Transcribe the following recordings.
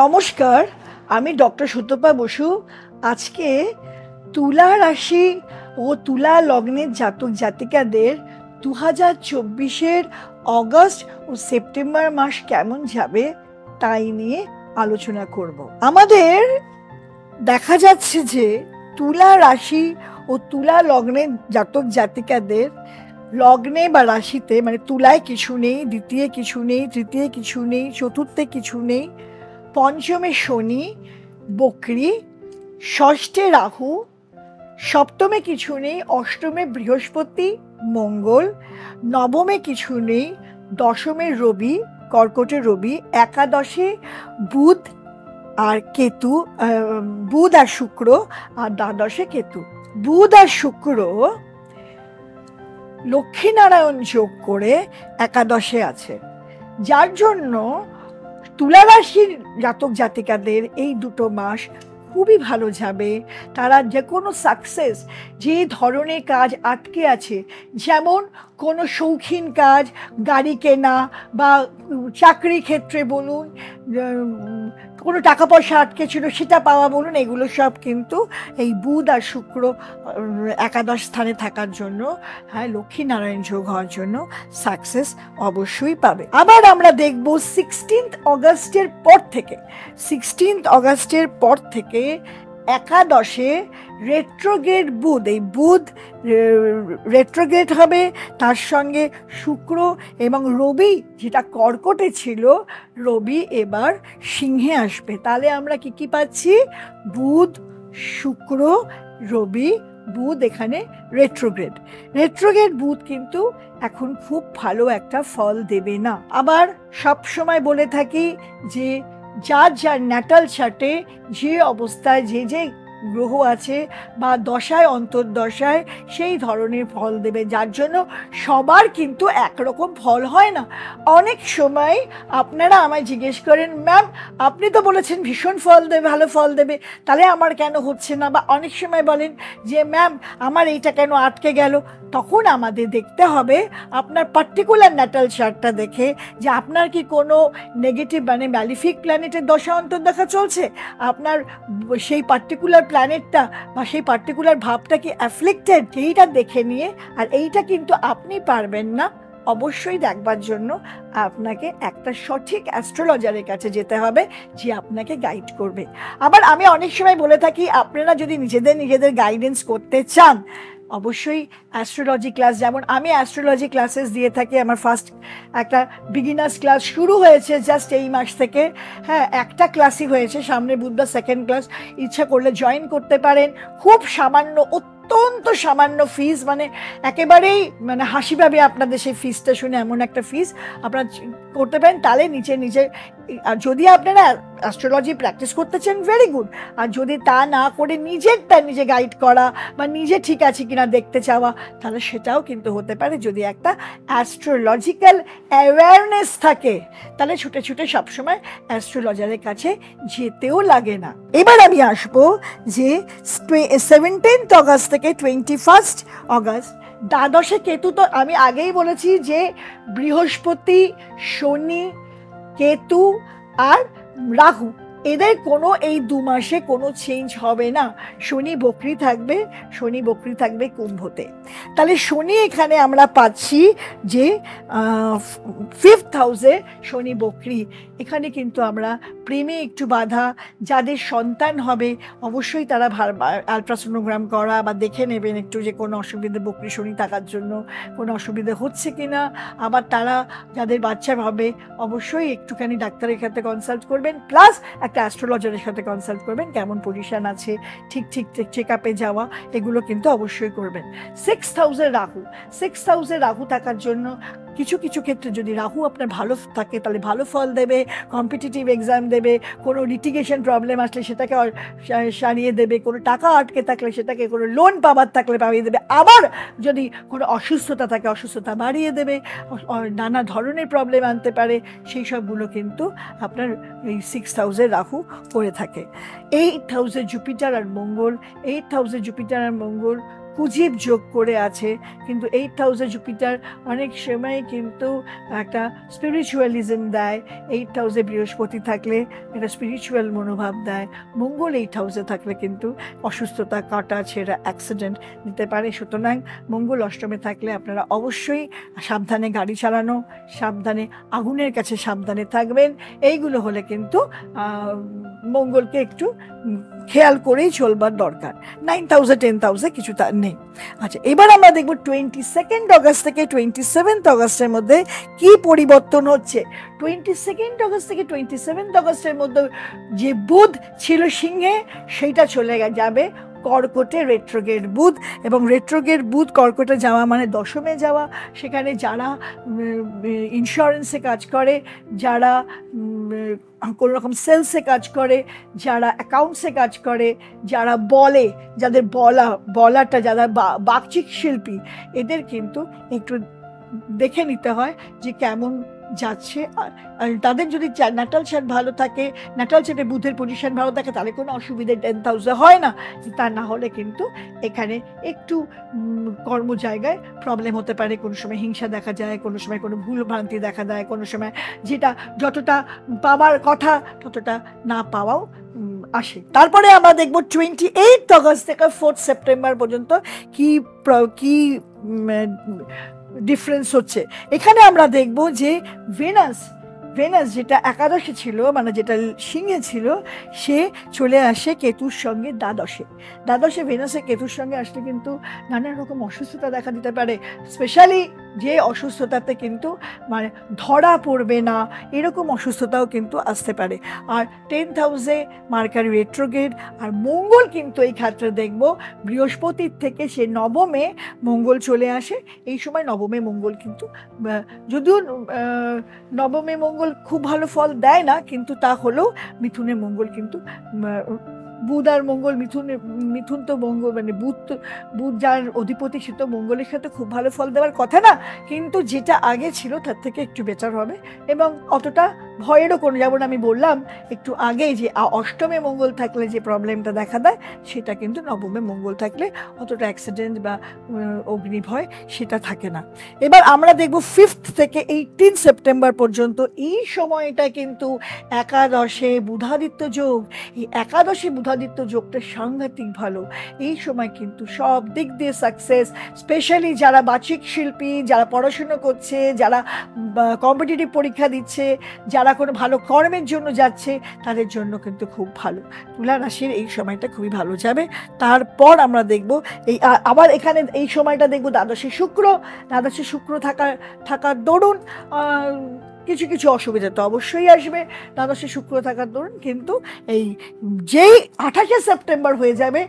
নমস্কার, আমি ডক্টর সুতপা বসু। আজকে তুলা রাশি ও তুলা লগ্নের জাতক জাতিকাদের 2024-এর অগস্ট ও সেপ্টেম্বর মাস কেমন যাবে তাই নিয়ে আলোচনা করব। আমাদের দেখা যাচ্ছে যে তুলা রাশি ও তুলা লগ্নের জাতক জাতিকাদের লগ্নে বা রাশিতে, মানে তুলায় কিছু নেই, দ্বিতীয় কিছু নেই, তৃতীয় কিছু নেই, চতুর্থে কিছু নেই, পঞ্চমে শনি বকরি, ষষ্ঠে রাহু, সপ্তমে কিছু নেই, অষ্টমে বৃহস্পতি মঙ্গল, নবমে কিছু নেই, দশমে রবি কর্কটে রবি, একাদশে বুধ আর কেতু, বুধ আর শুক্র, আর দ্বাদশে কেতু। বুধ আর শুক্র লক্ষ্মীনারায়ণ যোগ করে একাদশে আছে, যার জন্য তুলা রাশির জাতক জাতিকাদের এই দুটো মাস খুবই ভালো যাবে। তারা যে কোনো সাকসেস, যে ধরনের কাজ আটকে আছে, যেমন কোনো শৌখিন কাজ, গাড়ি কেনা বা চাকরি ক্ষেত্রে বলুন, কোনো টাকা পয়সা আটকে ছিল সেটা পাওয়া বলুন, এগুলো সব কিন্তু এই বুধ আর শুক্র একাদশ স্থানে থাকার জন্য, হ্যাঁ, লক্ষ্মীনারায়ণ যোগ হওয়ার জন্য সাকসেস অবশ্যই পাবে। আবার আমরা দেখব 16 অগস্টের পর থেকে একাদশে রেট্রোগ্রেড বুধ, এই বুধ রেট্রোগ্রেড হবে, তার সঙ্গে শুক্র এবং রবি, যেটা কর্কটে ছিল, রবি এবার সিংহে আসবে। তাহলে আমরা কি পাচ্ছি? বুধ, শুক্র, রবি, বুধ এখানে রেট্রোগ্রেড বুধ কিন্তু এখন খুব ভালো একটা ফল দেবে না। আবার সব সময় বলে থাকি যে যার ন্যাটাল চার্টে যে অবস্থায় যে গ্রহ আছে বা দশায় অন্তর্দশায় সেই ধরনের ফল দেবে, যার জন্য সবার কিন্তু একরকম ফল হয় না। অনেক সময় আপনারা আমায় জিজ্ঞেস করেন, ম্যাম আপনি তো বলেছেন ভীষণ ফল দেবে, ভালো ফল দেবে, তাহলে আমার কেন হচ্ছে না? বা অনেক সময় বলেন যে ম্যাম আমার এইটা কেন আটকে গেল? তখন আমাদের দেখতে হবে আপনার পার্টিকুলার ন্যাটাল চার্টটা দেখে যে আপনার কি কোনো নেগেটিভ, মানে ম্যালিফিক প্ল্যানেটের দশা অন্তর্দশা চলছে, আপনার সেই পার্টিকুলার প্ল্যানেটটা বা সেই পার্টিকুলার ভাবটা কি অ্যাফ্লিক্টেড, এইটা দেখে নিয়ে। আর এইটা কিন্তু আপনি পারবেন না, অবশ্যই দেখবার জন্য আপনাকে একটা সঠিক অ্যাস্ট্রোলজারের কাছে যেতে হবে, যে আপনাকে গাইড করবে। আবার আমি অনেক সময় বলে থাকি, আপনারা যদি নিজেদের গাইডেন্স করতে চান, অবশ্যই অ্যাস্ট্রোলজি ক্লাস, যেমন আমি অ্যাস্ট্রোলজি ক্লাসেস দিয়ে থাকি। আমার ফার্স্ট একটা বিগিনার্স ক্লাস শুরু হয়েছে জাস্ট এই মাস থেকে, হ্যাঁ, একটা ক্লাসই হয়েছে, সামনে বুধবার সেকেন্ড ক্লাস। ইচ্ছা করলে জয়েন করতে পারেন। খুব সামান্য, অত্যন্ত সামান্য ফিস, মানে একেবারেই মানে হাসি পাবে আপনাদের সেই ফিসটা শুনে, এমন একটা ফিস আপনারা করতে পারেন। তাহলে নিজে আর যদি আপনারা অ্যাস্ট্রোলজি প্র্যাকটিস করতে চান, ভেরি গুড। আর যদি তা না করে নিজে গাইড করা বা নিজে ঠিক আছে কিনা দেখতে চাওয়া, তাহলে সেটাও কিন্তু হতে পারে। যদি একটা অ্যাস্ট্রোলজিক্যাল অ্যাওয়ারনেস থাকে, তাহলে ছুটে সবসময় অ্যাস্ট্রোলজারের কাছে যেতেও লাগে না। এবার আমি আসবো যে 17 অগস্ট থেকে 21 অগস্ট দ্বাদশে কেতু। তো আমি আগেই বলেছি যে বৃহস্পতি, শনি, কেতু আর রাহু, এদের কোনো এই 2 মাসে কোনো চেঞ্জ হবে না। শনি বকরি থাকবে কুম্ভতে। তাহলে শনি এখানে আমরা পাচ্ছি যে 5th হাউসে শনি বকরি। এখানে কিন্তু আমরা প্রেমে একটু বাধা, যাদের সন্তান হবে অবশ্যই তারা আলট্রাসোনোগ্রাম করা বা দেখে নেবেন একটু যে কোনো অসুবিধে, বকরি শনি থাকার জন্য কোনো অসুবিধে হচ্ছে কিনা। আবার তারা যাদের বাচ্চা হবে অবশ্যই একটুখানি ডাক্তারের সাথে কনসাল্ট করবেন, প্লাস একটা অ্যাস্ট্রোলজারের সাথে কনসাল্ট করবেন, কেমন পজিশন আছে, ঠিক চেক আপে যাওয়া, এগুলো কিন্তু অবশ্যই করবেন। 6th হাউসে রাহু থাকার জন্য কিছু ক্ষেত্রে যদি রাহু আপনার ভালো থাকে তাহলে ভালো ফল দেবে, কম্পিটিটিভ এক্সাম দেবে, কোনো লিটিগেশন প্রবলেম আসলে সেটাকে সারিয়ে দেবে, কোনো টাকা আটকে থাকলে সেটাকে, কোনো লোন পাবার থাকলে পাইয়ে দেবে। আবার যদি কোনো অসুস্থতা থাকে অসুস্থতা বাড়িয়ে দেবে, নানা ধরনের প্রবলেম আনতে পারে, সেই সবগুলো কিন্তু আপনার এই 6th হাউসে রাহু করে থাকে। 8th হাউসে জুপিটার আর মঙ্গল কুজিব যোগ করে আছে, কিন্তু 8th হাউসে জুপিটার অনেক সময় কিন্তু একটা স্পিরিচুয়ালিজম দেয়। 8th হাউসে বৃহস্পতি থাকলে একটা স্পিরিচুয়াল মনোভাব দেয়। মঙ্গল 8th হাউসে থাকলে কিন্তু অসুস্থতা, কাটা ছেঁড়া, অ্যাক্সিডেন্ট দিতে পারে। সুতরাং মঙ্গল অষ্টমে থাকলে আপনারা অবশ্যই সাবধানে গাড়ি চালানো, সাবধানে আগুনের কাছে সাবধানে থাকবেন। এইগুলো হলে কিন্তু মঙ্গলকে একটু খেয়াল করেই চলবার দরকার। 9th হাউসে 10th হাউসে কিছু তার নেই। আচ্ছা, এবার আমরা দেখব 22 অগস্ট থেকে 27 অগস্টের মধ্যে কি পরিবর্তন হচ্ছে। 22 অগস্ট থেকে 27 অগস্টের মধ্যে যে বুধ ছিল সিংহে, সেইটা চলে যাবে কর্কটে, রেট্রোগেড বুধ। এবং রেট্রোগেড বুধ কর্কটে যাওয়া মানে দশমে যাওয়া। সেখানে যারা ইন্স্যুরেন্সে কাজ করে, যারা কোনো রকম সেলসে কাজ করে, যারা অ্যাকাউন্টসে কাজ করে, যারা বলে, যাদের বলাটা, যারা বাকচিক শিল্পী, এদের কিন্তু একটু দেখে নিতে হয় যে কেমন যাচ্ছে। আর তাদের যদি ন্যাটাল চার্ট ভালো থাকে, ন্যাটাল চার্টে বুধের পজিশন ভালো থাকে, তাহলে কোনো অসুবিধে 10th হাউসে হয় না। তা না হলে কিন্তু এখানে একটু কর্ম জায়গায় প্রবলেম হতে পারে। কোনো সময় হিংসা দেখা যায়, কোনো সময় কোনো ভুল ভ্রান্তি দেখা দেয়, কোনো সময় যেটা যতটা পাওয়ার কথা ততটা না পাওয়াও আসে। তারপরে আমরা দেখব 28 অগস্ট থেকে 4 সেপ্টেম্বর পর্যন্ত কি ডিফারেন্স হচ্ছে। এখানে আমরা দেখব যে ভেনাস যেটা একাদশে ছিল, মানে যেটা সিংহে ছিল, সে চলে আসে কেতুর সঙ্গে দ্বাদশে ভেনাসে কেতুর সঙ্গে আসলে কিন্তু নানা রকম অসুস্থতা দেখা দিতে পারে। স্পেশালি যে অসুস্থতাতে কিন্তু মানে ধরা পড়বে না, এরকম অসুস্থতাও কিন্তু আসতে পারে। আর 10th হাউসে মার্কারি রেট্রোগেড। আর মঙ্গল কিন্তু এই ক্ষেত্রে দেখব বৃহস্পতির থেকে সে নবমে মঙ্গল চলে আসে। এই সময় নবমে মঙ্গল কিন্তু, যদিও নবমে মঙ্গল খুব ভালো ফল দেয় না, কিন্তু তা হলেও মিথুনে মঙ্গল কিন্তু, বুধ আর মঙ্গল মিথুন তো মঙ্গল মানে বুধ যার অধিপতি, সে তো মঙ্গলের সাথে খুব ভালো ফল দেওয়ার কথা না, কিন্তু যেটা আগে ছিল তার থেকে একটু বেটার হবে। এবং অতটা ভয়েরও কোনো, যেমন আমি বললাম একটু আগে যে অষ্টমে মঙ্গল থাকলে যে প্রবলেমটা দেখা দেয়, সেটা কিন্তু নবমে মঙ্গল থাকলে অতটা অ্যাক্সিডেন্ট বা অগ্নিভয় সেটা থাকে না। এবার আমরা দেখব 5 থেকে 18 সেপ্টেম্বর পর্যন্ত। এই সময়টা কিন্তু একাদশে বুধাদিত্য যোগ। এই একাদশে বুধাদিত্য যোগটা সাংঘাতিক ভালো। এই সময় কিন্তু সব দিক দিয়ে সাকসেস, স্পেশালি যারা বাচিক শিল্পী, যারা পড়াশুনো করছে, যারা কম্পিটিটিভ পরীক্ষা দিচ্ছে, যারা কোনো ভালো কর্মের জন্য যাচ্ছে, তাদের জন্য কিন্তু খুব ভালো। তুলা রাশির এই সময়টা খুবই ভালো যাবে। তারপর আমরা দেখব আবার এখানে এই সময়টা দেখব দ্বাদশে শুক্র থাকার দরুন কিছু অসুবিধা তো অবশ্যই আসবে দ্বাদশে শুক্র থাকার দরুন। কিন্তু এই যেই 28 সেপ্টেম্বর হয়ে যাবে,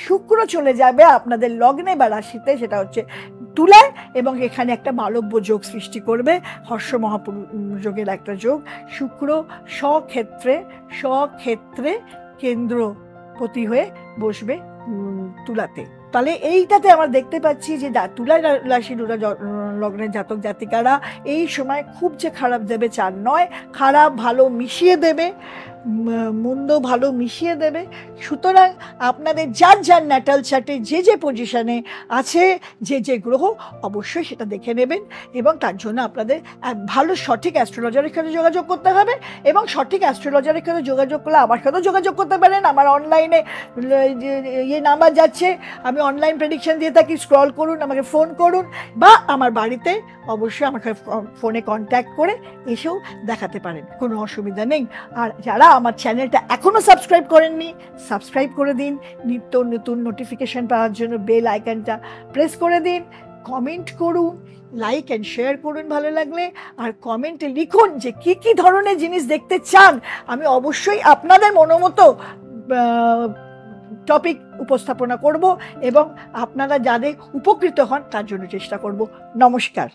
শুক্র চলে যাবে আপনাদের লগ্নে বা রাশিতে, সেটা হচ্ছে তুলায়, এবং এখানে একটা মালব্য যোগ সৃষ্টি করবে, হর্ষ মহাযোগের একটা যোগ। শুক্র স্বক্ষেত্রে কেন্দ্রপতি হয়ে বসবে তুলাতে। তাহলে এইটাতে আমরা দেখতে পাচ্ছি যে তুলা রাশি লগ্নের জাতক জাতিকারা এই সময় খুব যে খারাপ দেবে চার নয়, খারাপ ভালো মিশিয়ে দেবে, মন্দ ভালো মিশিয়ে দেবে। সুতরাং আপনাদের যার ন্যাটাল চার্টে যে পজিশনে আছে, যে গ্রহ, অবশ্যই সেটা দেখে নেবেন। এবং তার জন্য আপনাদের ভালো সঠিক অ্যাস্ট্রোলজারের সাথে যোগাযোগ করতে হবে। এবং সঠিক অ্যাস্ট্রোলজারের সাথে যোগাযোগ করলে আমার সাথেও যোগাযোগ করতে পারেন। আমার অনলাইনে নাম্বার যাচ্ছে, আমি অনলাইন প্রেডিকশন দিয়ে থাকি, স্ক্রল করুন, আমাকে ফোন করুন, বা আমার বাড়িতে অবশ্যই আমাকে ফোনে কন্ট্যাক্ট করে এসেও দেখাতে পারেন, কোনো অসুবিধা নেই। আর যারা আমার চ্যানেলটা এখনও সাবস্ক্রাইব করেননি, সাবস্ক্রাইব করে দিন। নিত্য নতুন নোটিফিকেশান পাওয়ার জন্য বেল আইকনটা প্রেস করে দিন। কমেন্ট করুন, লাইক অ্যান্ড শেয়ার করুন ভালো লাগলে। আর কমেন্টে লিখুন যে কী ধরনের জিনিস দেখতে চান। আমি অবশ্যই আপনাদের মনোমতো টপিক উপস্থাপনা করব এবং আপনারা যাদের উপকৃত হন তার জন্য চেষ্টা করব। নমস্কার।